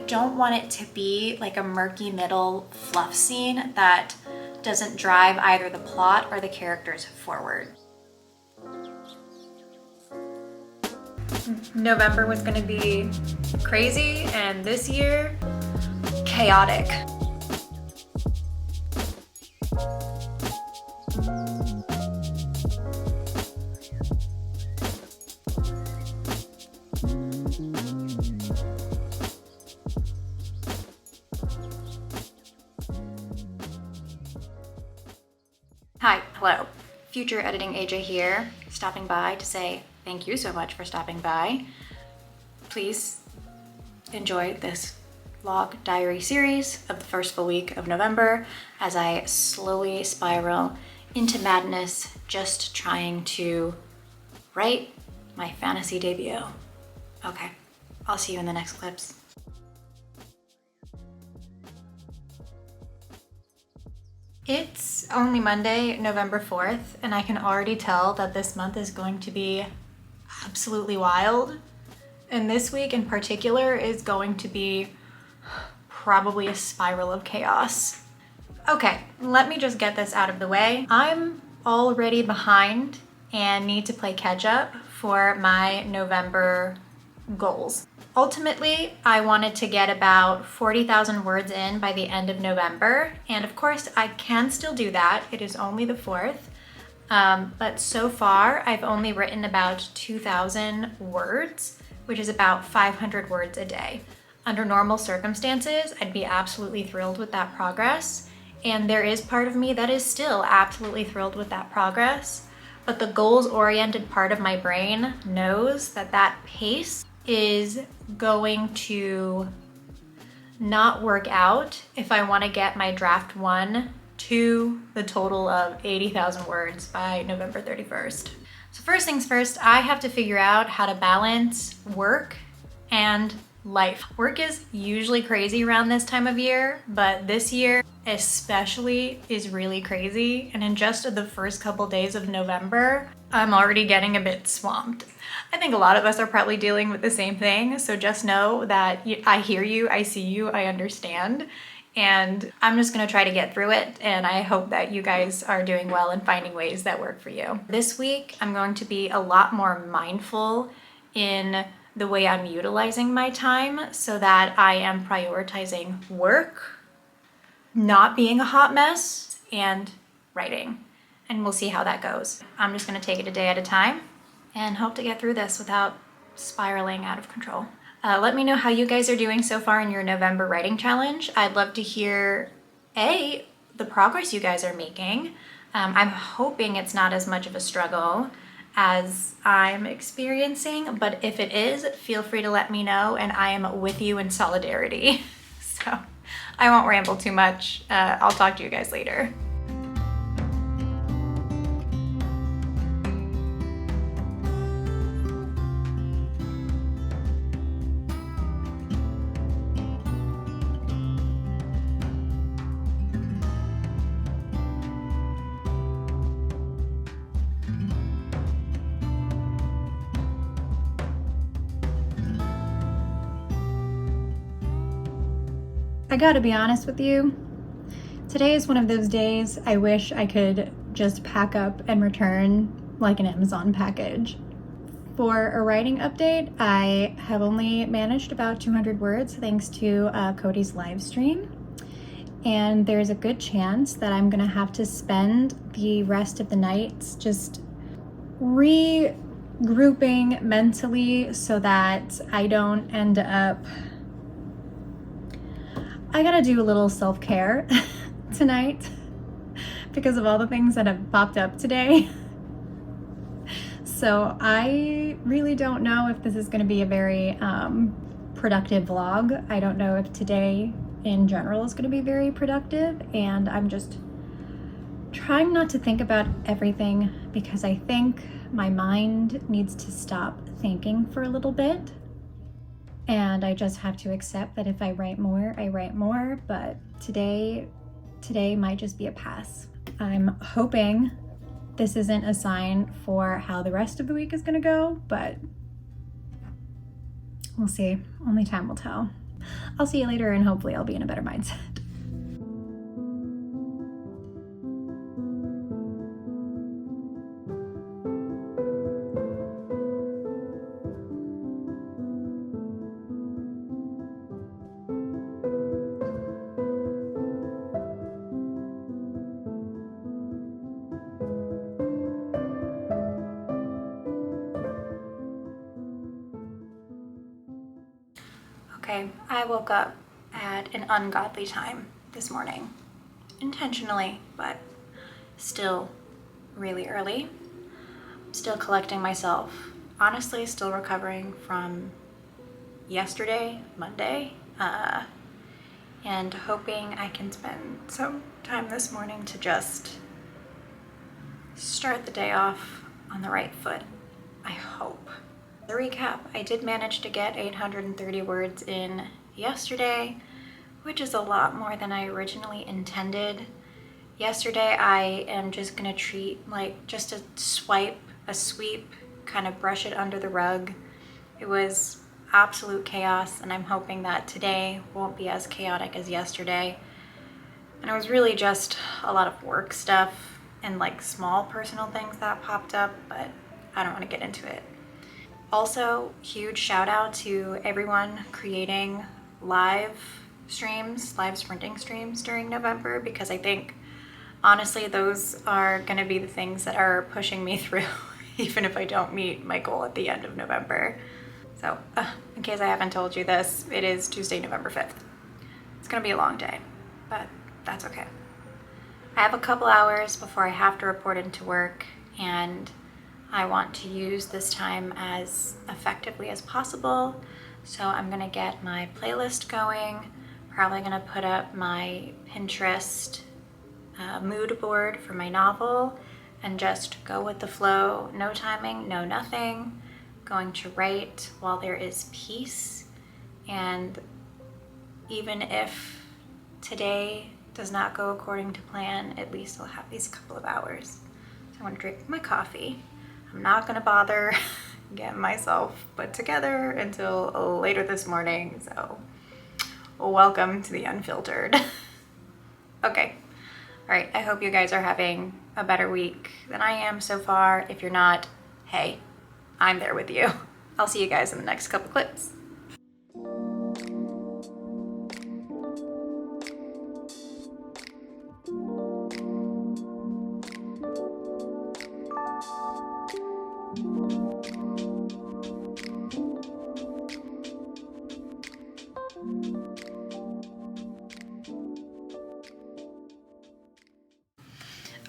don't want it to be like a murky middle fluff scene that doesn't drive either the plot or the characters forward. November was gonna be crazy, and this year, chaotic. Hi, hello. Future Editing AJ here, stopping by to say thank you so much for stopping by. Please enjoy this vlog diary series of the first full week of November as I slowly spiral into madness, just trying to write my fantasy debut. Okay, I'll see you in the next clips. It's only Monday, November 4th, and I can already tell that this month is going to be absolutely wild. And this week in particular is going to be probably a spiral of chaos. Okay, let me just get this out of the way. I'm already behind and need to play catch up for my November goals. Ultimately, I wanted to get about 40,000 words in by the end of November, and of course I can still do that. It is only the 4th, but so far I've only written about 2,000 words, which is about 500 words a day. Under normal circumstances, I'd be absolutely thrilled with that progress, and there is part of me that is still absolutely thrilled with that progress, but the goals-oriented part of my brain knows that that pace is going to not work out if I want to get my draft 1 to the total of 80,000 words by November 31st. So first things first, I have to figure out how to balance work and life. Work is usually crazy around this time of year, but this year especially is really crazy. And in just the first couple days of November, I'm already getting a bit swamped. I think a lot of us are probably dealing with the same thing. So just know that I hear you, I see you, I understand. And I'm just gonna try to get through it. And I hope that you guys are doing well and finding ways that work for you. This week, I'm going to be a lot more mindful in the way I'm utilizing my time so that I am prioritizing work, not being a hot mess, and writing. And we'll see how that goes. I'm just gonna take it a day at a time and hope to get through this without spiraling out of control. Let me know how you guys are doing so far in your November writing challenge. I'd love to hear, the progress you guys are making. I'm hoping it's not as much of a struggle as I'm experiencing, but if it is, feel free to let me know, and I am with you in solidarity. So I won't ramble too much. I'll talk to you guys later. I gotta be honest with you, today is one of those days I wish I could just pack up and return like an Amazon package. For a writing update, I have only managed about 200 words thanks to Cody's live stream. And there's a good chance that I'm gonna have to spend the rest of the nights just regrouping mentally so that I don't end up... I gotta do a little self-care tonight because of all the things that have popped up today. So I really don't know if this is gonna be a very productive vlog. I don't know if today in general is gonna be very productive, and I'm just trying not to think about everything because I think my mind needs to stop thinking for a little bit. And I just have to accept that if I write more, I write more, but today might just be a pass. I'm hoping this isn't a sign for how the rest of the week is gonna go, but we'll see. Only time will tell. I'll see you later, and hopefully I'll be in a better mindset. Okay, I woke up at an ungodly time this morning. Intentionally, but still really early. I'm still collecting myself. Honestly, still recovering from yesterday, Monday, and hoping I can spend some time this morning to just start the day off on the right foot, I hope. The recap, I did manage to get 830 words in yesterday, which is a lot more than I originally intended. Yesterday, I am just gonna treat like just a sweep, kind of brush it under the rug. It was absolute chaos, and I'm hoping that today won't be as chaotic as yesterday. And it was really just a lot of work stuff and like small personal things that popped up, but I don't want to get into it. Also, huge shout out to everyone creating live sprinting streams during November, because I think honestly those are going to be the things that are pushing me through even if I don't meet my goal at the end of November. So in case I haven't told you this, it is Tuesday, November 5th. It's going to be a long day, but that's okay. I have a couple hours before I have to report into work, and I want to use this time as effectively as possible. So I'm gonna get my playlist going, probably gonna put up my Pinterest mood board for my novel and just go with the flow. No timing, no nothing. Going to write while there is peace. And even if today does not go according to plan, at least I'll have these couple of hours. So I'm gonna drink my coffee. I'm not gonna bother getting myself put together until later this morning, so welcome to the unfiltered. Okay, all right, I hope you guys are having a better week than I am so far. If you're not, hey, I'm there with you. I'll see you guys in the next couple clips.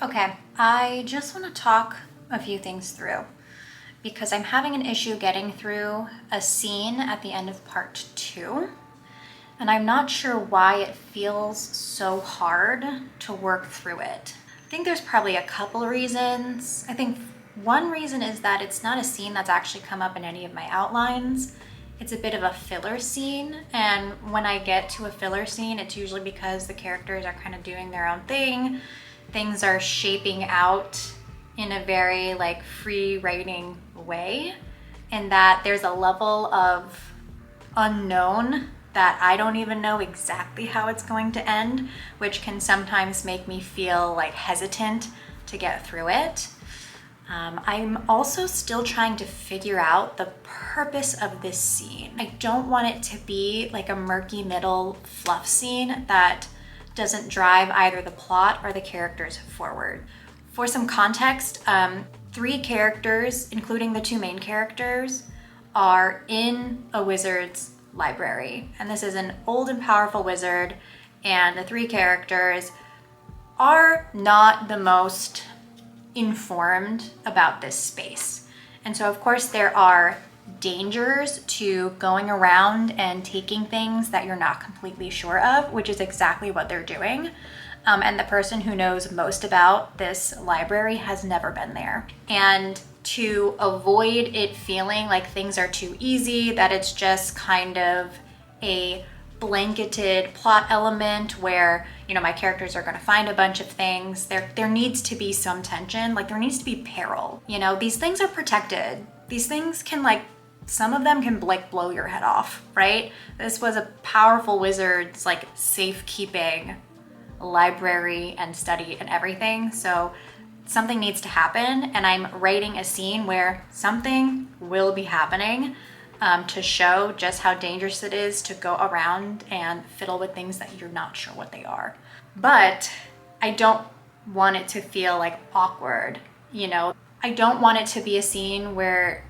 Okay, I just want to talk a few things through because I'm having an issue getting through a scene at the end of part 2, and I'm not sure why it feels so hard to work through it. I think there's probably a couple reasons. I think one reason is that it's not a scene that's actually come up in any of my outlines. It's a bit of a filler scene, and when I get to a filler scene, it's usually because the characters are kind of doing their own thing. Things are shaping out in a very like free writing way, and that there's a level of unknown that I don't even know exactly how it's going to end, which can sometimes make me feel like hesitant to get through it. I'm also still trying to figure out the purpose of this scene. I don't want it to be like a murky middle fluff scene that doesn't drive either the plot or the characters forward. For some context, 3 characters, including the 2 main characters, are in a wizard's library. And this is an old and powerful wizard, and the 3 characters are not the most informed about this space. And so of course there are dangers to going around and taking things that you're not completely sure of, which is exactly what they're doing. And the person who knows most about this library has never been there. And to avoid it feeling like things are too easy, that it's just kind of a blanketed plot element where, you know, my characters are going to find a bunch of things, there needs to be some tension, like there needs to be peril. You know, these things are protected. These things can like some of them can like blow your head off, right? This was a powerful wizard's like safekeeping library and study and everything. So something needs to happen, and I'm writing a scene where something will be happening to show just how dangerous it is to go around and fiddle with things that you're not sure what they are. But I don't want it to feel like awkward, you know? I don't want it to be a scene where,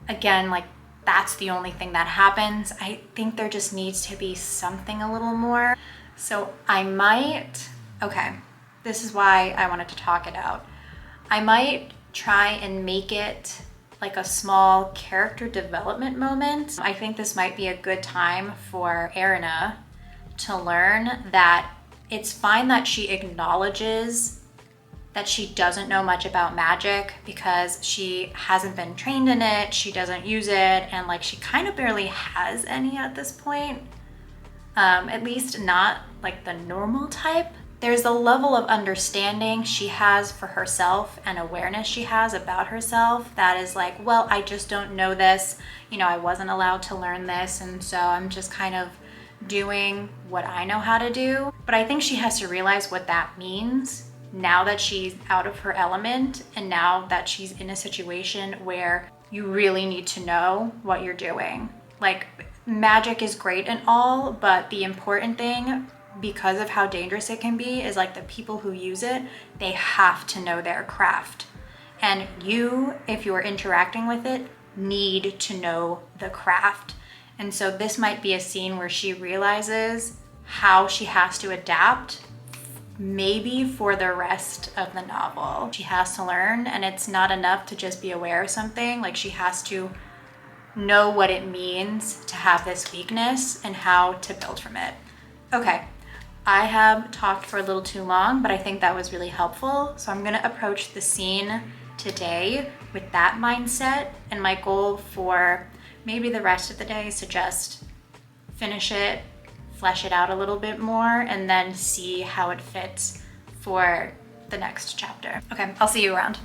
again, like that's the only thing that happens. I think there just needs to be something a little more. So I might, okay, this is why I wanted to talk it out. I might try and make it like a small character development moment. I think this might be a good time for Erina to learn that it's fine that she acknowledges that she doesn't know much about magic because she hasn't been trained in it, she doesn't use it, and like she kind of barely has any at this point. At least not like the normal type. There's a level of understanding she has for herself and awareness she has about herself that is like, well, I just don't know this. You know, I wasn't allowed to learn this, and so I'm just kind of doing what I know how to do. But I think she has to realize what that means now that she's out of her element and now that she's in a situation where you really need to know what you're doing. Like, magic is great and all, but the important thing, because of how dangerous it can be, is like the people who use it, they have to know their craft. And you, if you're interacting with it, need to know the craft. And so this might be a scene where she realizes how she has to adapt, maybe for the rest of the novel. She has to learn, and it's not enough to just be aware of something. Like, she has to know what it means to have this weakness and how to build from it. Okay, I have talked for a little too long, but I think that was really helpful. So I'm gonna approach the scene today with that mindset, and my goal for maybe the rest of the day is to just finish it, flesh it out a little bit more, and then see how it fits for the next chapter. Okay, I'll see you around.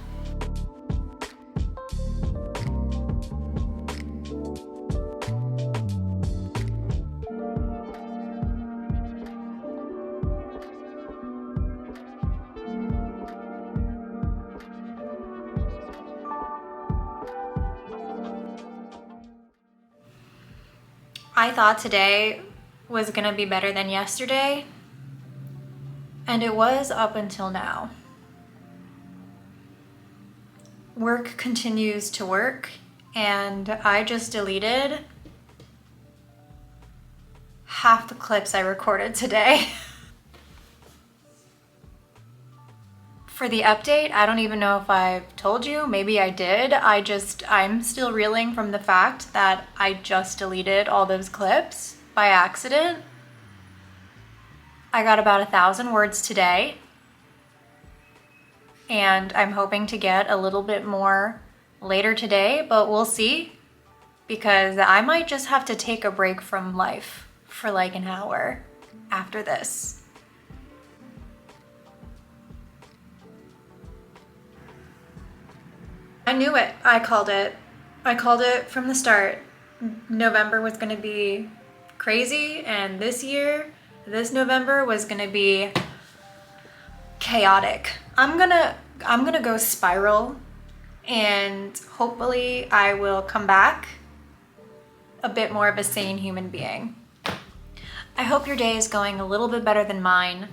I thought today was gonna be better than yesterday, and it was up until now. Work continues to work, and I just deleted half the clips I recorded today. For the update, I don't even know if I've told you, maybe I did. I'm still reeling from the fact that I just deleted all those clips by accident. I got about 1,000 words today, and I'm hoping to get a little bit more later today, but we'll see, because I might just have to take a break from life for like an hour after this. I knew it. I called it. I called it from the start. November was gonna be crazy, and this November was gonna be chaotic. I'm gonna go spiral, and hopefully I will come back a bit more of a sane human being. I hope your day is going a little bit better than mine.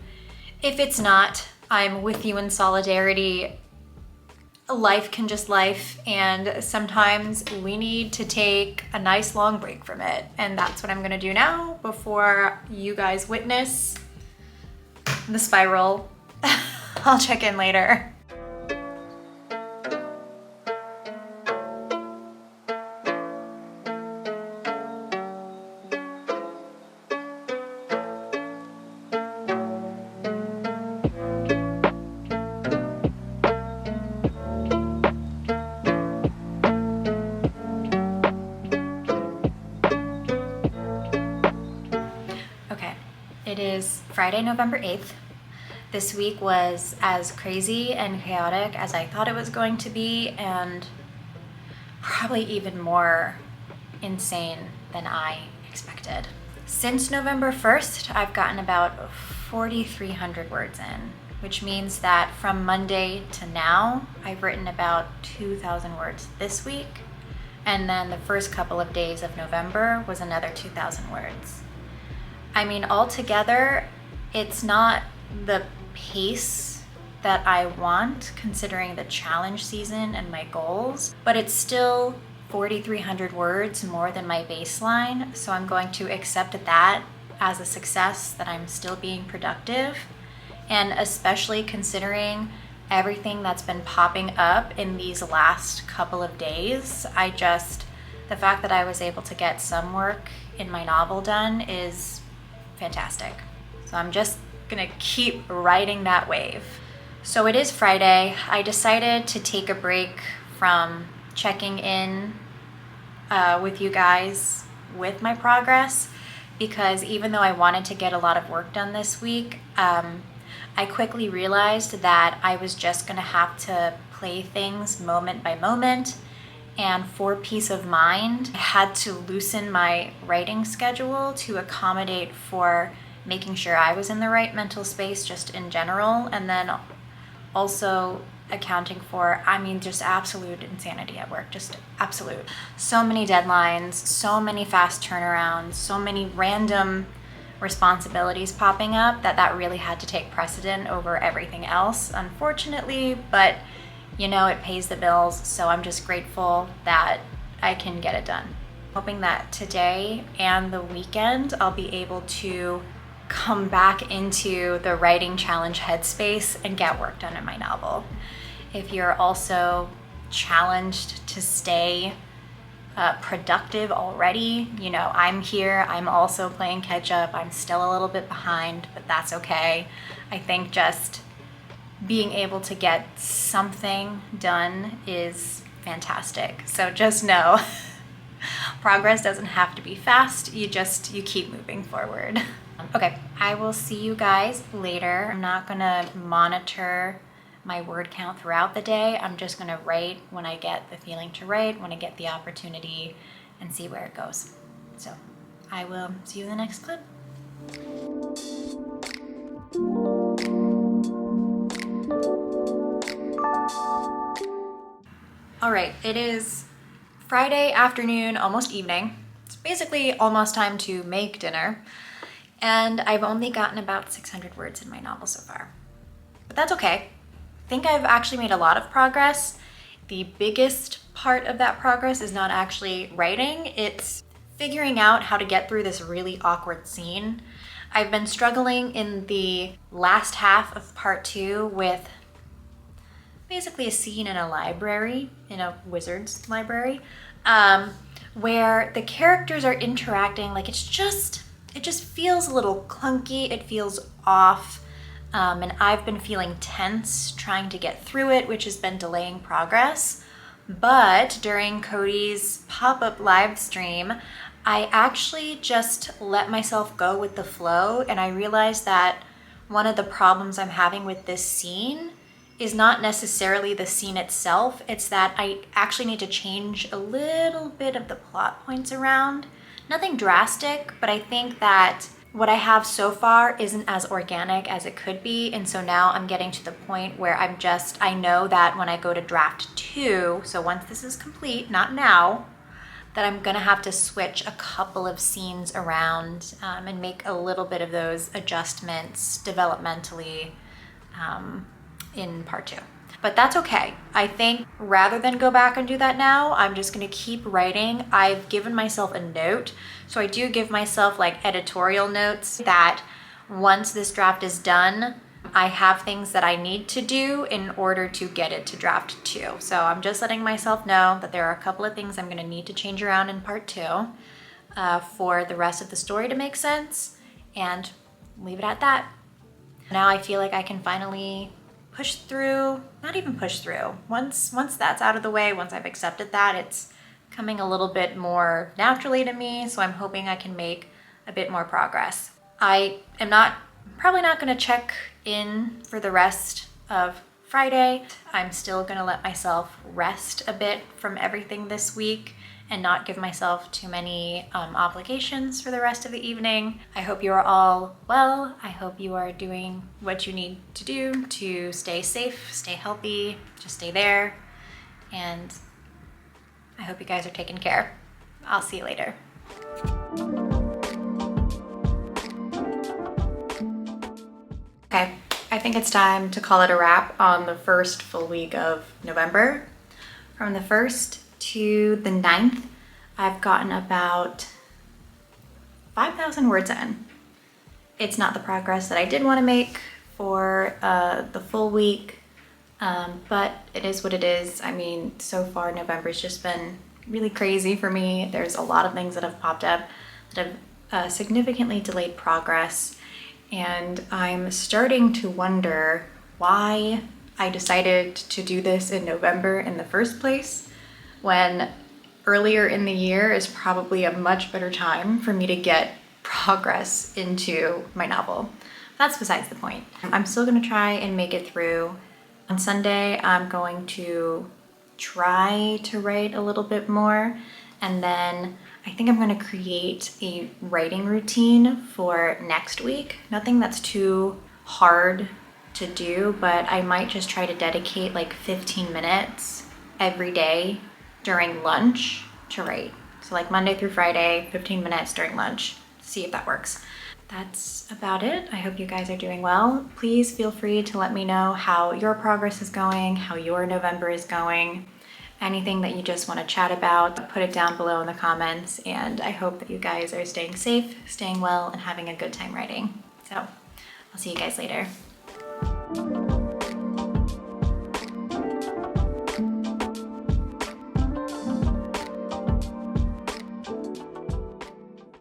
If it's not, I'm with you in solidarity. Life can just life, and sometimes we need to take a nice long break from it, and that's what I'm gonna do now before you guys witness the spiral. I'll check in later. It is Friday, November 8th. This week was as crazy and chaotic as I thought it was going to be, and probably even more insane than I expected. Since November 1st, I've gotten about 4,300 words in, which means that from Monday to now, I've written about 2,000 words this week. And then the first couple of days of November was another 2,000 words. I mean, altogether, it's not the pace that I want considering the challenge season and my goals, but it's still 4,300 words more than my baseline. So I'm going to accept that as a success, that I'm still being productive. And especially considering everything that's been popping up in these last couple of days, the fact that I was able to get some work in my novel done is fantastic. So I'm just gonna keep riding that wave. So it is Friday. I decided to take a break from checking in with you guys with my progress, because even though I wanted to get a lot of work done this week, I quickly realized that I was just gonna have to play things moment by moment, and for peace of mind, I had to loosen my writing schedule to accommodate for making sure I was in the right mental space just in general, and then also accounting for, just absolute insanity at work, just absolute. So many deadlines, so many fast turnarounds, so many random responsibilities popping up that really had to take precedent over everything else, unfortunately, but it pays the bills, so I'm just grateful that I can get it done. Hoping that today and the weekend I'll be able to come back into the writing challenge headspace and get work done in my novel. If you're also challenged to stay productive already, I'm here, I'm also playing catch up. I'm still a little bit behind, but that's okay. I think just being able to get something done is fantastic. So just know, progress doesn't have to be fast. You keep moving forward. Okay, I will see you guys later. I'm not gonna monitor my word count throughout the day. I'm just gonna write when I get the feeling to write, when I get the opportunity, and see where it goes. So I will see you in the next clip. All right, it is Friday afternoon, almost evening. It's basically almost time to make dinner. And I've only gotten about 600 words in my novel so far. But that's okay. I think I've actually made a lot of progress. The biggest part of that progress is not actually writing, it's figuring out how to get through this really awkward scene. I've been struggling in the last half of part 2 with basically a scene in a library, in a wizard's library, where the characters are interacting like it just feels a little clunky, it feels off, and I've been feeling tense trying to get through it, which has been delaying progress. But during Cody's pop-up live stream, I actually just let myself go with the flow, and I realized that one of the problems I'm having with this scene is not necessarily the scene itself, it's that I actually need to change a little bit of the plot points around. Nothing drastic, but I think that what I have so far isn't as organic as it could be, and so now I'm getting to the point where I know that when I go to draft 2, so once this is complete, not now, that I'm gonna have to switch a couple of scenes around and make a little bit of those adjustments developmentally in part 2. But that's okay. I think rather than go back and do that now, I'm just gonna keep writing. I've given myself a note. So I do give myself like editorial notes that once this draft is done, I have things that I need to do in order to get it to draft 2. So I'm just letting myself know that there are a couple of things I'm gonna need to change around in part 2 for the rest of the story to make sense, and leave it at that. Now I feel like I can finally push through, not even push through. Once that's out of the way, once I've accepted that, it's coming a little bit more naturally to me, so I'm hoping I can make a bit more progress. I am probably not gonna check in for the rest of Friday. I'm still gonna let myself rest a bit from everything this week and not give myself too many obligations for the rest of the evening. I hope you are all well. I hope you are doing what you need to do to stay safe, stay healthy, just stay there. And I hope you guys are taken care. I'll see you later. Okay, I think it's time to call it a wrap on the first full week of November. From the 1st to the 9th, I've gotten about 5,000 words in. It's not the progress that I did want to make for the full week, but it is what it is. I mean, so far November's just been really crazy for me. There's a lot of things that have popped up that have significantly delayed progress. And I'm starting to wonder why I decided to do this in November in the first place, when earlier in the year is probably a much better time for me to get progress into my novel. That's besides the point. I'm still gonna try and make it through. On Sunday, I'm going to try to write a little bit more, and then I think I'm gonna create a writing routine for next week. Nothing that's too hard to do, but I might just try to dedicate like 15 minutes every day during lunch to write. So like Monday through Friday, 15 minutes during lunch. See if that works. That's about it. I hope you guys are doing well. Please feel free to let me know how your progress is going, how your November is going. Anything that you just want to chat about, put it down below in the comments, and I hope that you guys are staying safe, staying well, and having a good time writing. So I'll see you guys later.